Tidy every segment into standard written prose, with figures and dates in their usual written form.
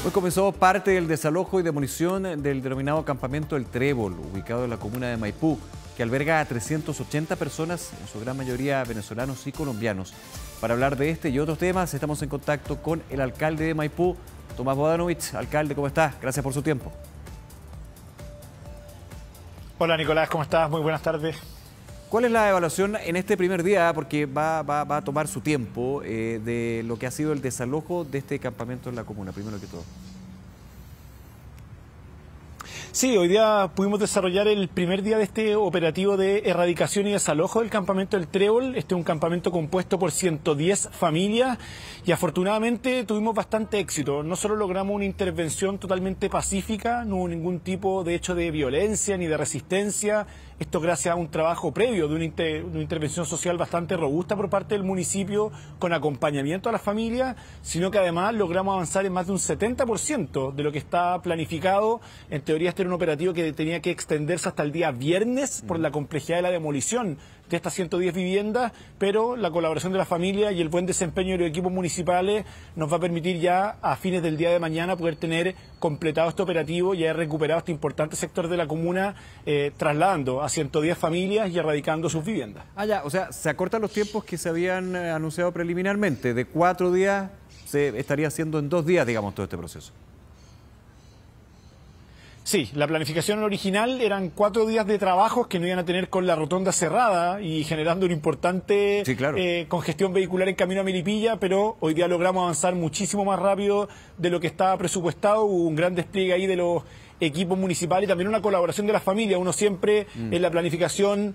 Hoy comenzó parte del desalojo y demolición del denominado campamento El Trébol, ubicado en la comuna de Maipú, que alberga a 380 personas, en su gran mayoría venezolanos y colombianos. Para hablar de este y otros temas, estamos en contacto con el alcalde de Maipú, Tomás Bodanovich. Alcalde, ¿cómo está? Gracias por su tiempo. Hola Nicolás, ¿cómo estás? Muy buenas tardes. ¿Cuál es la evaluación en este primer día, porque va a tomar su tiempo, de lo que ha sido el desalojo de este campamento en la comuna, primero que todo? Sí, hoy día pudimos desarrollar el primer día de este operativo de erradicación y desalojo del campamento El Trébol. Este es un campamento compuesto por 110 familias y afortunadamente tuvimos bastante éxito. No solo logramos una intervención totalmente pacífica, no hubo ningún tipo de hecho de violencia ni de resistencia. Esto gracias a un trabajo previo de una intervención social bastante robusta por parte del municipio con acompañamiento a las familias, sino que además logramos avanzar en más de un 70% de lo que está planificado. En teoría este era un operativo que tenía que extenderse hasta el día viernes por la complejidad de la demolición de estas 110 viviendas, pero la colaboración de la familia y el buen desempeño de los equipos municipales nos va a permitir ya a fines del día de mañana poder tener completado este operativo y haber recuperado este importante sector de la comuna, trasladando a 110 familias y erradicando sus viviendas. Ah, ya, o sea, se acortan los tiempos que se habían anunciado preliminarmente. De 4 días se estaría haciendo en 2 días, digamos, todo este proceso. Sí, la planificación original eran 4 días de trabajos que no iban a tener con la rotonda cerrada y generando una importante congestión vehicular en camino a Melipilla, pero hoy día logramos avanzar muchísimo más rápido de lo que estaba presupuestado. Hubo un gran despliegue ahí de los equipos municipales y también una colaboración de las familias. Uno siempre en la planificación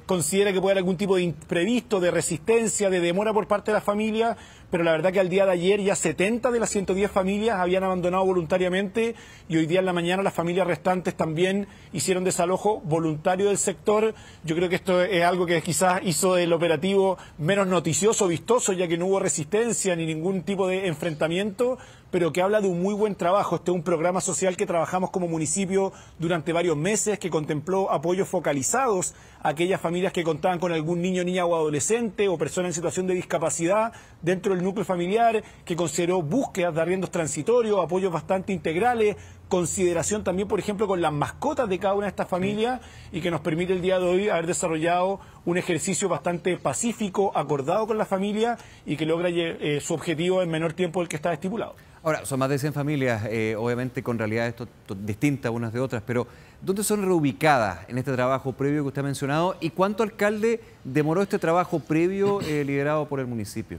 considera que puede haber algún tipo de imprevisto, de resistencia, de demora por parte de la familia, pero la verdad que al día de ayer ya 70 de las 110 familias habían abandonado voluntariamente y hoy día en la mañana las familias restantes también hicieron desalojo voluntario del sector. Yo creo que esto es algo que quizás hizo el operativo menos noticioso, vistoso, ya que no hubo resistencia ni ningún tipo de enfrentamiento, pero que habla de un muy buen trabajo. Este es un programa social que trabajamos como municipio durante varios meses, que contempló apoyos focalizados a aquellas familias que contaban con algún niño, niña o adolescente o persona en situación de discapacidad dentro del núcleo familiar, que consideró búsquedas de arriendos transitorios, apoyos bastante integrales, consideración también, por ejemplo, con las mascotas de cada una de estas familias y que nos permite el día de hoy haber desarrollado un ejercicio bastante pacífico, acordado con la familia y que logra su objetivo en menor tiempo del que estaba estipulado. Ahora, son más de 100 familias, obviamente con realidades distintas unas de otras, pero ¿dónde son reubicadas en este trabajo previo que usted ha mencionado? ¿Y cuánto, alcalde, demoró este trabajo previo liderado por el municipio?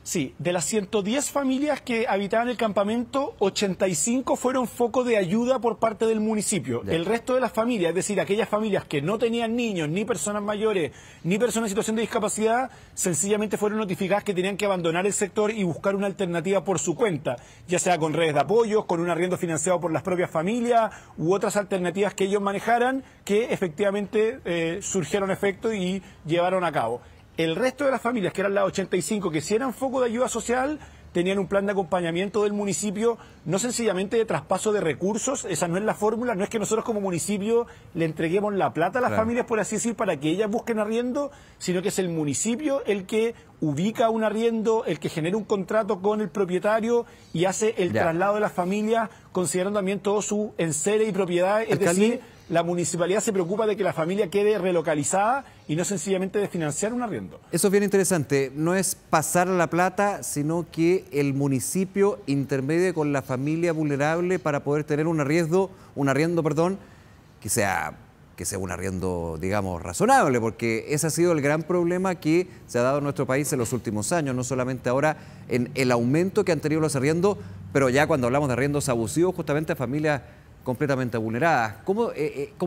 Sí, de las 110 familias que habitaban el campamento, 85 fueron foco de ayuda por parte del municipio. El resto de las familias, es decir, aquellas familias que no tenían niños, ni personas mayores, ni personas en situación de discapacidad, sencillamente fueron notificadas que tenían que abandonar el sector y buscar una alternativa por su cuenta, ya sea con redes de apoyos, con un arriendo financiado por las propias familias u otras alternativas que ellos manejaran, que efectivamente surgieron efecto y llevaron a cabo. El resto de las familias, que eran las 85, que sí eran foco de ayuda social, tenían un plan de acompañamiento del municipio, no sencillamente de traspaso de recursos. Esa no es la fórmula, no es que nosotros como municipio le entreguemos la plata a las familias, por así decir, para que ellas busquen arriendo, sino que es el municipio el que ubica un arriendo, el que genera un contrato con el propietario y hace el traslado de las familias, considerando también todo su enseres y propiedades, es decir, la municipalidad se preocupa de que la familia quede relocalizada y no sencillamente de financiar un arriendo. Eso es bien interesante. No es pasar la plata, sino que el municipio intermedie con la familia vulnerable para poder tener un arriendo, que sea un arriendo, digamos, razonable, porque ese ha sido el gran problema que se ha dado en nuestro país en los últimos años, no solamente ahora en el aumento que han tenido los arriendos, pero ya cuando hablamos de arriendos abusivos, justamente a familias completamente vulneradas. ¿Cómo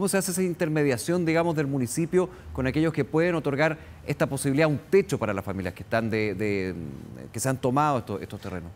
se hace esa intermediación, digamos, del municipio con aquellos que pueden otorgar esta posibilidad, un techo para las familias que están que se han tomado estos terrenos?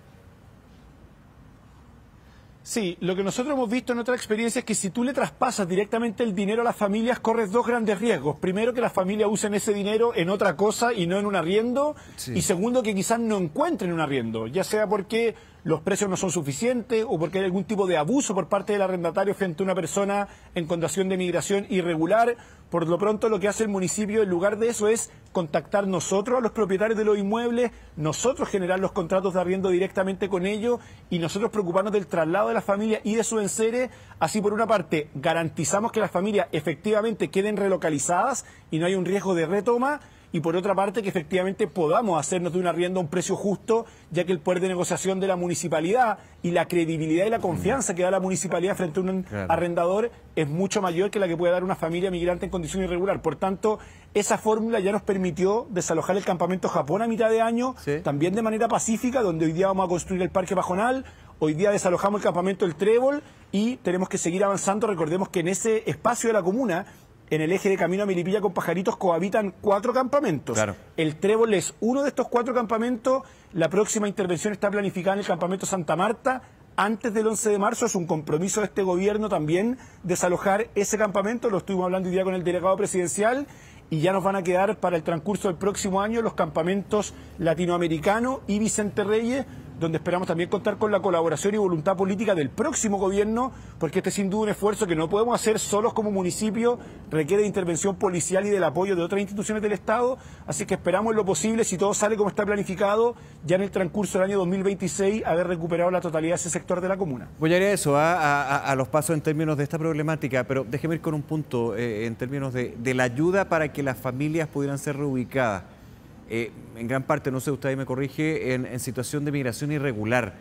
Sí, lo que nosotros hemos visto en otra experiencia es que si tú le traspasas directamente el dinero a las familias, corres dos grandes riesgos. Primero, que las familias usen ese dinero en otra cosa y no en un arriendo. Sí. Y segundo, que quizás no encuentren un arriendo, ya sea porque los precios no son suficientes o porque hay algún tipo de abuso por parte del arrendatario frente a una persona en condición de migración irregular. Por lo pronto, lo que hace el municipio en lugar de eso es contactar nosotros a los propietarios de los inmuebles, nosotros generar los contratos de arriendo directamente con ellos y nosotros preocuparnos del traslado de las familias y de sus enseres. Así, por una parte, garantizamos que las familias efectivamente queden relocalizadas y no hay un riesgo de retoma. Y por otra parte, que efectivamente podamos hacernos de un arriendo a un precio justo, ya que el poder de negociación de la municipalidad y la credibilidad y la confianza que da la municipalidad frente a un arrendador es mucho mayor que la que puede dar una familia migrante en condición irregular. Por tanto, esa fórmula ya nos permitió desalojar el campamento Japón a mitad de año, también de manera pacífica, donde hoy día vamos a construir el Parque Pajonal. Hoy día desalojamos el campamento El Trébol y tenemos que seguir avanzando. Recordemos que en ese espacio de la comuna, en el eje de camino a Melipilla con Pajaritos, cohabitan 4 campamentos. Claro. El Trébol es uno de estos 4 campamentos. La próxima intervención está planificada en el campamento Santa Marta. Antes del 11 de marzo es un compromiso de este gobierno también desalojar ese campamento. Lo estuvimos hablando hoy día con el delegado presidencial. Y ya nos van a quedar para el transcurso del próximo año los campamentos Latinoamericano y Vicente Reyes, donde esperamos también contar con la colaboración y voluntad política del próximo gobierno, porque este es sin duda un esfuerzo que no podemos hacer solos como municipio, requiere de intervención policial y del apoyo de otras instituciones del Estado, así que esperamos en lo posible, si todo sale como está planificado, ya en el transcurso del año 2026 haber recuperado la totalidad de ese sector de la comuna. Voy a ir a eso, a los pasos en términos de esta problemática, pero déjeme ir con un punto en términos de la ayuda para que las familias pudieran ser reubicadas. En gran parte, no sé, usted ahí me corrige, en situación de migración irregular.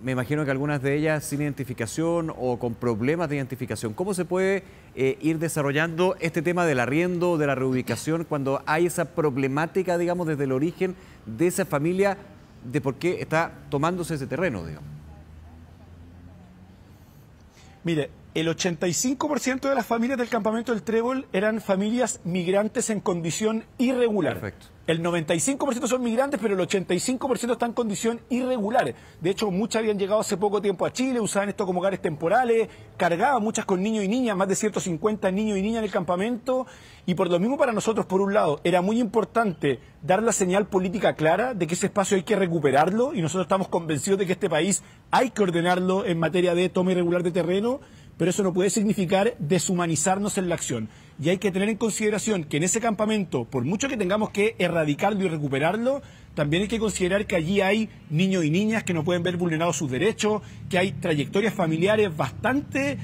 Me imagino que algunas de ellas sin identificación o con problemas de identificación. ¿Cómo se puede ir desarrollando este tema del arriendo, de la reubicación, cuando hay esa problemática, digamos, desde el origen de esa familia, de por qué está tomándose ese terreno, digamos? Mire, el 85% de las familias del campamento del Trébol eran familias migrantes en condición irregular. Perfecto. El 95% son migrantes, pero el 85% están en condición irregular. De hecho, muchas habían llegado hace poco tiempo a Chile, usaban esto como hogares temporales, cargaban muchas con niños y niñas, más de 150 niños y niñas en el campamento. Y por lo mismo para nosotros, por un lado, era muy importante dar la señal política clara de que ese espacio hay que recuperarlo y nosotros estamos convencidos de que este país hay que ordenarlo en materia de toma irregular de terreno, pero eso no puede significar deshumanizarnos en la acción. Y hay que tener en consideración que en ese campamento, por mucho que tengamos que erradicarlo y recuperarlo, también hay que considerar que allí hay niños y niñas que no pueden ver vulnerados sus derechos, que hay trayectorias familiares bastante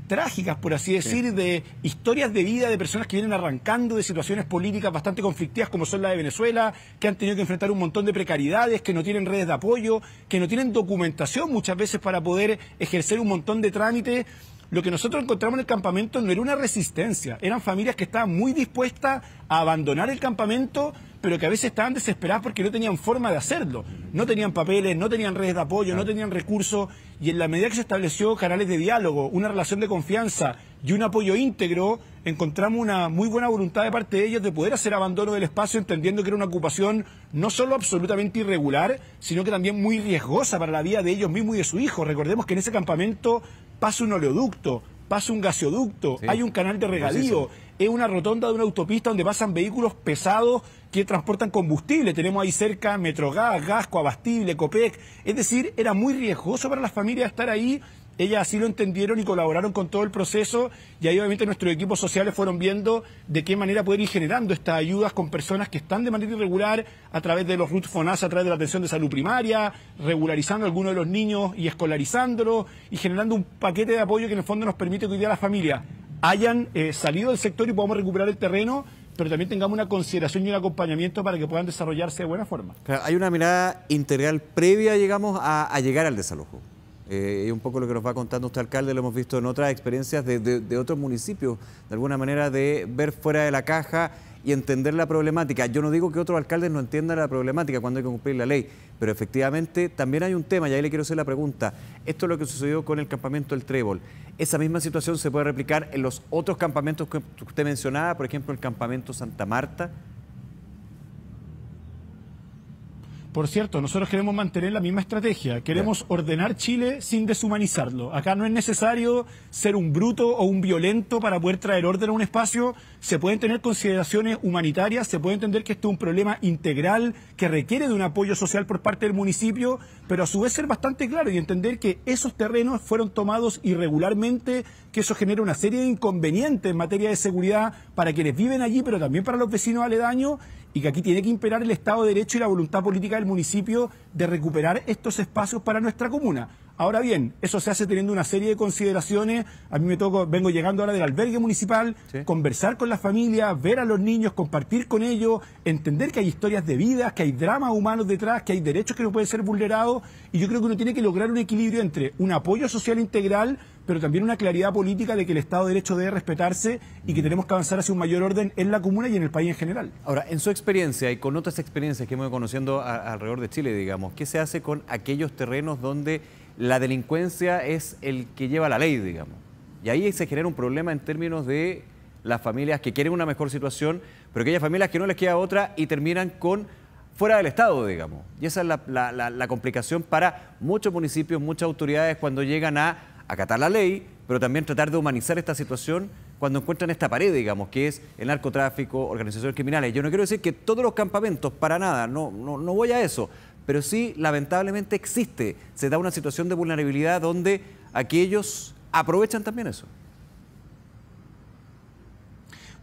trágicas, por así decir, de historias de vida de personas que vienen arrancando de situaciones políticas bastante conflictivas como son las de Venezuela, que han tenido que enfrentar un montón de precariedades, que no tienen redes de apoyo, que no tienen documentación muchas veces para poder ejercer un montón de trámites. Lo que nosotros encontramos en el campamento no era una resistencia, eran familias que estaban muy dispuestas a abandonar el campamento, pero que a veces estaban desesperadas porque no tenían forma de hacerlo. No tenían papeles, no tenían redes de apoyo, no tenían recursos, y en la medida que se estableció canales de diálogo, una relación de confianza y un apoyo íntegro, encontramos una muy buena voluntad de parte de ellos de poder hacer abandono del espacio, entendiendo que era una ocupación no solo absolutamente irregular, sino que también muy riesgosa para la vida de ellos mismos y de su hijo. Recordemos que en ese campamento pasa un oleoducto, pasa un gasoducto, hay un canal de regadío, es una rotonda de una autopista donde pasan vehículos pesados que transportan combustible. Tenemos ahí cerca Metrogas, Gasco, Abastible, Copec. Es decir, era muy riesgoso para las familias estar ahí. Ellas así lo entendieron y colaboraron con todo el proceso, y ahí obviamente nuestros equipos sociales fueron viendo de qué manera poder ir generando estas ayudas con personas que están de manera irregular a través de los RUT FONASA, a través de la atención de salud primaria, regularizando a algunos de los niños y escolarizándolo y generando un paquete de apoyo que en el fondo nos permite que hoy día las familias hayan salido del sector y podamos recuperar el terreno, pero también tengamos una consideración y un acompañamiento para que puedan desarrollarse de buena forma. Claro, hay una mirada integral previa, digamos, a llegar al desalojo. Y un poco lo que nos va contando usted, alcalde, lo hemos visto en otras experiencias de otros municipios, de alguna manera de ver fuera de la caja y entender la problemática. Yo no digo que otros alcaldes no entiendan la problemática cuando hay que cumplir la ley, pero efectivamente también hay un tema, y ahí le quiero hacer la pregunta. Esto es lo que sucedió con el campamento El Trébol. ¿Esa misma situación se puede replicar en los otros campamentos que usted mencionaba, por ejemplo el campamento Santa Marta? Por cierto, nosotros queremos mantener la misma estrategia. Queremos ordenar Chile sin deshumanizarlo. Acá no es necesario ser un bruto o un violento para poder traer orden a un espacio. Se pueden tener consideraciones humanitarias, se puede entender que esto es un problema integral que requiere de un apoyo social por parte del municipio, pero a su vez ser bastante claro y entender que esos terrenos fueron tomados irregularmente, que eso genera una serie de inconvenientes en materia de seguridad para quienes viven allí, pero también para los vecinos aledaños, y que aquí tiene que imperar el Estado de Derecho y la voluntad política del municipio de recuperar estos espacios para nuestra comuna. Ahora bien, eso se hace teniendo una serie de consideraciones. A mí me tocó, vengo llegando ahora del albergue municipal, sí, conversar con la familia, ver a los niños, compartir con ellos, entender que hay historias de vidas, que hay dramas humanos detrás, que hay derechos que no pueden ser vulnerados, y yo creo que uno tiene que lograr un equilibrio entre un apoyo social integral, pero también una claridad política de que el Estado de Derecho debe respetarse y que tenemos que avanzar hacia un mayor orden en la comuna y en el país en general. Ahora, en su experiencia y con otras experiencias que hemos ido conociendo alrededor de Chile, digamos, ¿qué se hace con aquellos terrenos donde la delincuencia es el que lleva la ley, digamos? Y ahí se genera un problema en términos de las familias que quieren una mejor situación, pero aquellas familias que no les queda otra y terminan con fuera del Estado, digamos. Y esa es la complicación para muchos municipios, muchas autoridades cuando llegan a acatar la ley, pero también tratar de humanizar esta situación cuando encuentran esta pared, digamos, que es el narcotráfico, organizaciones criminales. Yo no quiero decir que todos los campamentos, para nada, no voy a eso, pero sí, lamentablemente existe, se da una situación de vulnerabilidad donde aquellos aprovechan también eso.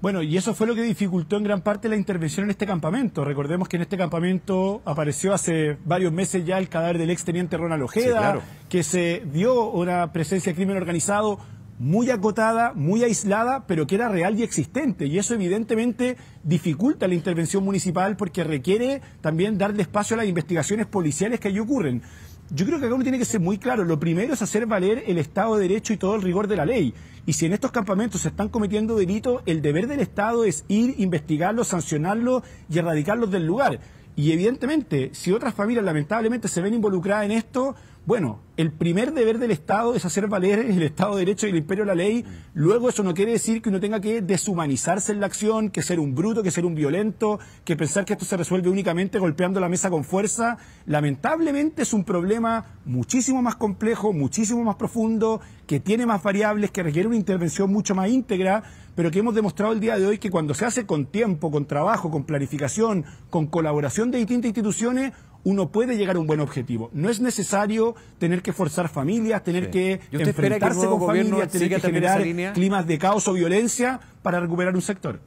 Bueno, y eso fue lo que dificultó en gran parte la intervención en este campamento. Recordemos que en este campamento apareció hace varios meses ya el cadáver del exteniente Ronald Ojeda, sí, claro, que se dio una presencia de crimen organizado muy acotada, muy aislada, pero que era real y existente. Y eso evidentemente dificulta la intervención municipal porque requiere también darle espacio a las investigaciones policiales que allí ocurren. Yo creo que acá uno tiene que ser muy claro. Lo primero es hacer valer el Estado de Derecho y todo el rigor de la ley. Y si en estos campamentos se están cometiendo delitos, el deber del Estado es ir, investigarlos, sancionarlos y erradicarlos del lugar. Y evidentemente, si otras familias lamentablemente se ven involucradas en esto, bueno, el primer deber del Estado es hacer valer el Estado de Derecho y el imperio de la ley. Luego eso no quiere decir que uno tenga que deshumanizarse en la acción, que ser un bruto, que ser un violento, que pensar que esto se resuelve únicamente golpeando la mesa con fuerza. Lamentablemente es un problema muchísimo más complejo, muchísimo más profundo, que tiene más variables, que requiere una intervención mucho más íntegra, pero que hemos demostrado el día de hoy que cuando se hace con tiempo, con trabajo, con planificación, con colaboración de distintas instituciones, uno puede llegar a un buen objetivo. No es necesario tener que forzar familias, tener que enfrentarse con familias, tener que generar climas de caos o violencia para recuperar un sector.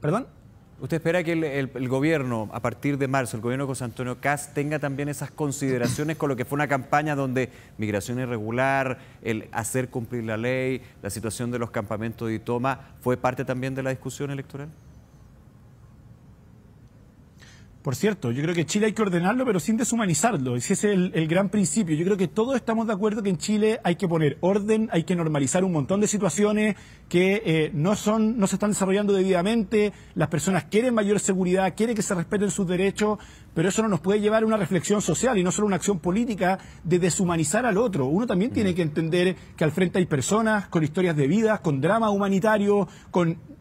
¿Perdón? ¿Usted espera que el gobierno, a partir de marzo, el gobierno de José Antonio Kast, tenga también esas consideraciones con lo que fue una campaña donde migración irregular, el hacer cumplir la ley, la situación de los campamentos de Itoma, fue parte también de la discusión electoral? Por cierto, yo creo que Chile hay que ordenarlo, pero sin deshumanizarlo. Ese es el gran principio. Yo creo que todos estamos de acuerdo que en Chile hay que poner orden, hay que normalizar un montón de situaciones que no se están desarrollando debidamente. Las personas quieren mayor seguridad, quieren que se respeten sus derechos, pero eso no nos puede llevar a una reflexión social y no solo una acción política de deshumanizar al otro. Uno también tiene que entender que al frente hay personas con historias de vida, con drama humanitario, con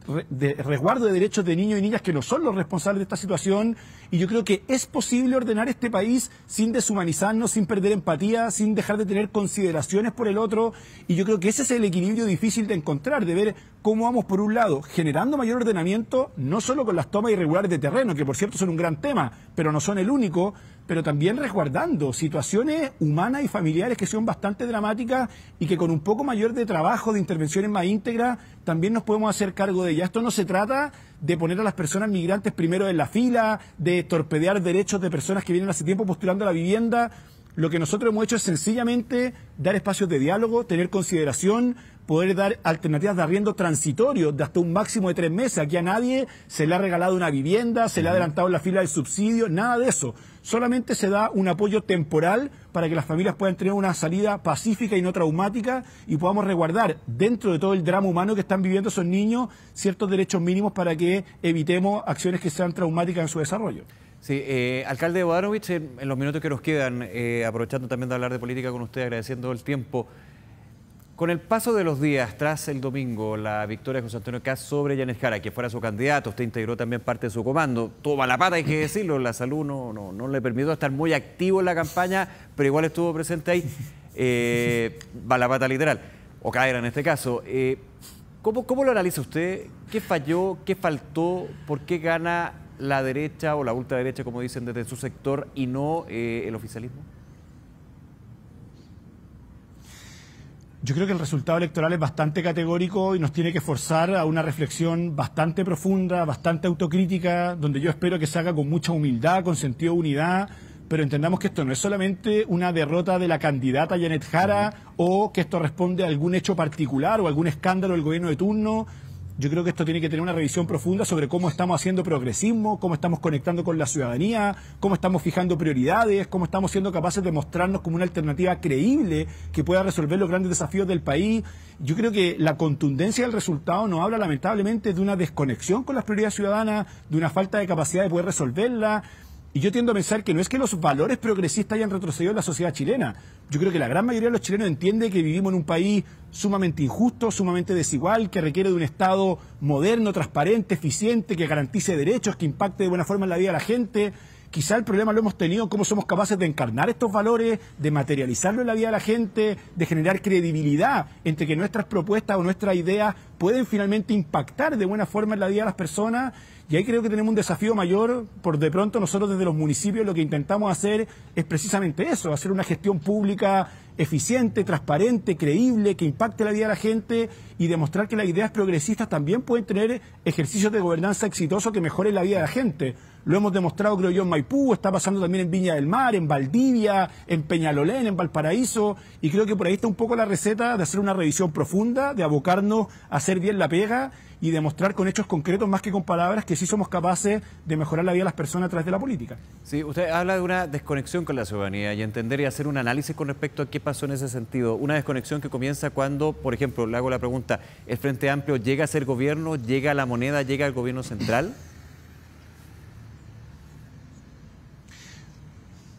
resguardo de derechos de niños y niñas que no son los responsables de esta situación, y yo creo que es posible ordenar este país sin deshumanizarnos, sin perder empatía, sin dejar de tener consideraciones por el otro, y yo creo que ese es el equilibrio difícil de encontrar, de ver cómo vamos por un lado generando mayor ordenamiento, no solo con las tomas irregulares de terreno, que por cierto son un gran tema, pero no son el único, pero también resguardando situaciones humanas y familiares que son bastante dramáticas y que con un poco mayor de trabajo, de intervenciones más íntegras, también nos podemos hacer cargo de ellas. Esto no se trata de poner a las personas migrantes primero en la fila, de torpedear derechos de personas que vienen hace tiempo postulando a la vivienda. Lo que nosotros hemos hecho es sencillamente dar espacios de diálogo, tener consideración, poder dar alternativas de arriendo transitorio de hasta un máximo de 3 meses. Aquí a nadie se le ha regalado una vivienda, se le ha adelantado la fila del subsidio, nada de eso. Solamente se da un apoyo temporal para que las familias puedan tener una salida pacífica y no traumática y podamos resguardar dentro de todo el drama humano que están viviendo esos niños ciertos derechos mínimos para que evitemos acciones que sean traumáticas en su desarrollo. Sí, alcalde Bodanovich, en los minutos que nos quedan, aprovechando también de hablar de política con usted, agradeciendo el tiempo, Con el paso de los días, tras el domingo, la victoria de José Antonio Kast sobre Yanet Jara, que fuera su candidato, usted integró también parte de su comando, tuvo mala pata, hay que decirlo, la salud no le permitió estar muy activo en la campaña, pero igual estuvo presente ahí, mala pata literal, o caer en este caso. ¿Cómo lo analiza usted? ¿Qué falló? ¿Qué faltó? ¿Por qué gana la derecha o la ultraderecha, como dicen desde su sector, y no el oficialismo? Yo creo que el resultado electoral es bastante categórico y nos tiene que forzar a una reflexión bastante profunda, bastante autocrítica, donde yo espero que se haga con mucha humildad, con sentido de unidad, pero entendamos que esto no es solamente una derrota de la candidata Yanet Jara o que esto responde a algún hecho particular o algún escándalo del gobierno de turno. Yo creo que esto tiene que tener una revisión profunda sobre cómo estamos haciendo progresismo, cómo estamos conectando con la ciudadanía, cómo estamos fijando prioridades, cómo estamos siendo capaces de mostrarnos como una alternativa creíble que pueda resolver los grandes desafíos del país. Yo creo que la contundencia del resultado nos habla lamentablemente de una desconexión con las prioridades ciudadanas, de una falta de capacidad de poder resolverla. Y yo tiendo a pensar que no es que los valores progresistas hayan retrocedido en la sociedad chilena. Yo creo que la gran mayoría de los chilenos entiende que vivimos en un país sumamente injusto, sumamente desigual, que requiere de un Estado moderno, transparente, eficiente, que garantice derechos, que impacte de buena forma en la vida de la gente. Quizá el problema lo hemos tenido en cómo somos capaces de encarnar estos valores, de materializarlo en la vida de la gente, de generar credibilidad entre que nuestras propuestas o nuestras ideas pueden finalmente impactar de buena forma en la vida de las personas. Y ahí creo que tenemos un desafío mayor. Por de pronto nosotros desde los municipios lo que intentamos hacer es precisamente eso, hacer una gestión pública eficiente, transparente, creíble, que impacte la vida de la gente y demostrar que las ideas progresistas también pueden tener ejercicios de gobernanza exitosos que mejoren la vida de la gente. Lo hemos demostrado, creo yo, en Maipú, está pasando también en Viña del Mar, en Valdivia, en Peñalolén, en Valparaíso, y creo que por ahí está un poco la receta de hacer una revisión profunda, de abocarnos a hacer bien la pega y demostrar con hechos concretos más que con palabras que sí somos capaces de mejorar la vida de las personas a través de la política. Sí, usted habla de una desconexión con la ciudadanía y entender y hacer un análisis con respecto a qué pasó en ese sentido. Una desconexión que comienza cuando, por ejemplo, le hago la pregunta, ¿el Frente Amplio llega a ser gobierno, llega a la moneda, llega al gobierno central?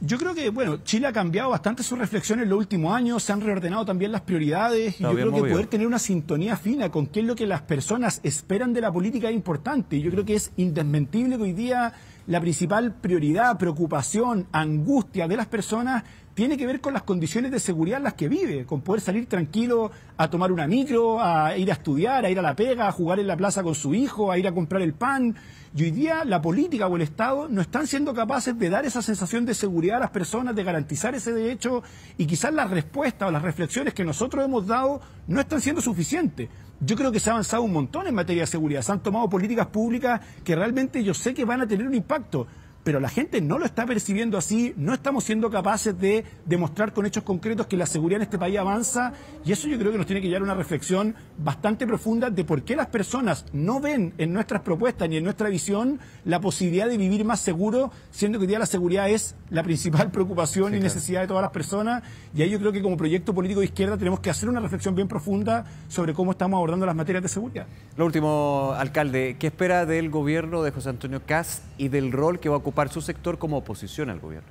Yo creo que, bueno, Chile ha cambiado bastante su reflexión en los últimos años, se han reordenado también las prioridades y yo creo que poder tener una sintonía fina con qué es lo que las personas esperan de la política es importante. Y yo creo que es indesmentible que hoy día la principal prioridad, preocupación, angustia de las personas tiene que ver con las condiciones de seguridad en las que vive, con poder salir tranquilo a tomar una micro, a ir a estudiar, a ir a la pega, a jugar en la plaza con su hijo, a ir a comprar el pan. Y hoy día la política o el Estado no están siendo capaces de dar esa sensación de seguridad a las personas, de garantizar ese derecho, y quizás las respuestas o las reflexiones que nosotros hemos dado no están siendo suficientes. Yo creo que se ha avanzado un montón en materia de seguridad, se han tomado políticas públicas que realmente yo sé que van a tener un impacto, pero la gente no lo está percibiendo así, no estamos siendo capaces de demostrar con hechos concretos que la seguridad en este país avanza, y eso yo creo que nos tiene que llevar a una reflexión bastante profunda de por qué las personas no ven en nuestras propuestas ni en nuestra visión la posibilidad de vivir más seguro, siendo que hoy día la seguridad es la principal preocupación y necesidad de todas las personas, y ahí yo creo que como proyecto político de izquierda tenemos que hacer una reflexión bien profunda sobre cómo estamos abordando las materias de seguridad. Lo último, alcalde, ¿qué espera del gobierno de José Antonio Kast y del rol que va a ocupar su sector como oposición al gobierno?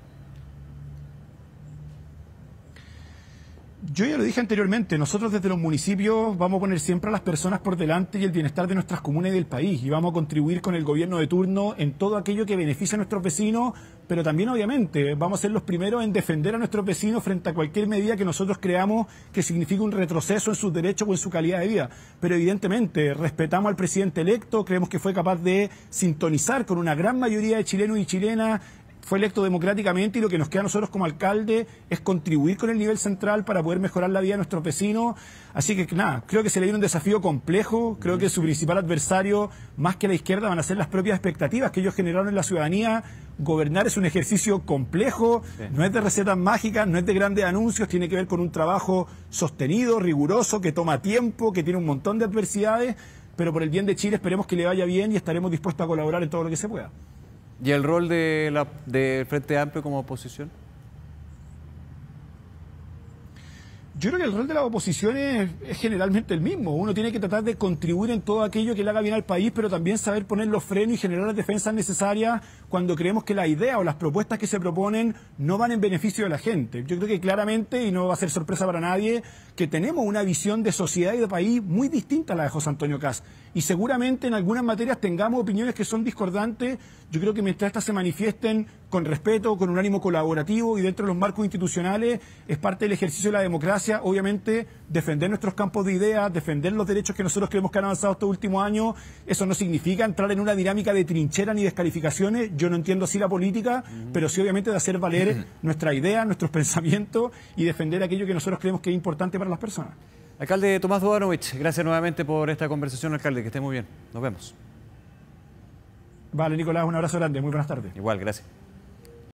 Yo ya lo dije anteriormente, nosotros desde los municipios vamos a poner siempre a las personas por delante y el bienestar de nuestras comunas y del país, y vamos a contribuir con el gobierno de turno en todo aquello que beneficie a nuestros vecinos, pero también obviamente vamos a ser los primeros en defender a nuestros vecinos frente a cualquier medida que nosotros creamos que signifique un retroceso en sus derechos o en su calidad de vida. Pero evidentemente respetamos al presidente electo, creemos que fue capaz de sintonizar con una gran mayoría de chilenos y chilenas, fue electo democráticamente, y lo que nos queda a nosotros como alcalde es contribuir con el nivel central para poder mejorar la vida de nuestros vecinos. Así que nada, creo que se le viene un desafío complejo, creo que su principal adversario, más que la izquierda, van a ser las propias expectativas que ellos generaron en la ciudadanía. Gobernar es un ejercicio complejo, no es de recetas mágicas, no es de grandes anuncios, tiene que ver con un trabajo sostenido, riguroso, que toma tiempo, que tiene un montón de adversidades, pero por el bien de Chile esperemos que le vaya bien y estaremos dispuestos a colaborar en todo lo que se pueda. ¿Y el rol del Frente Amplio como oposición? Yo creo que el rol de la oposición es generalmente el mismo. Uno tiene que tratar de contribuir en todo aquello que le haga bien al país, pero también saber poner los frenos y generar las defensas necesarias cuando creemos que la idea o las propuestas que se proponen no van en beneficio de la gente. Yo creo que claramente, y no va a ser sorpresa para nadie, que tenemos una visión de sociedad y de país muy distinta a la de José Antonio Kast. Y seguramente en algunas materias tengamos opiniones que son discordantes. Yo creo que mientras estas se manifiesten con respeto, con un ánimo colaborativo y dentro de los marcos institucionales, es parte del ejercicio de la democracia, obviamente, defender nuestros campos de ideas, defender los derechos que nosotros creemos que han avanzado estos últimos años. Eso no significa entrar en una dinámica de trinchera ni descalificaciones. Yo no entiendo así la política, pero sí obviamente de hacer valer nuestras ideas, nuestros pensamientos y defender aquello que nosotros creemos que es importante para las personas. Alcalde Tomás Bodanovich, gracias nuevamente por esta conversación, alcalde, que esté muy bien. Nos vemos. Vale, Nicolás, un abrazo grande, muy buenas tardes. Igual, gracias.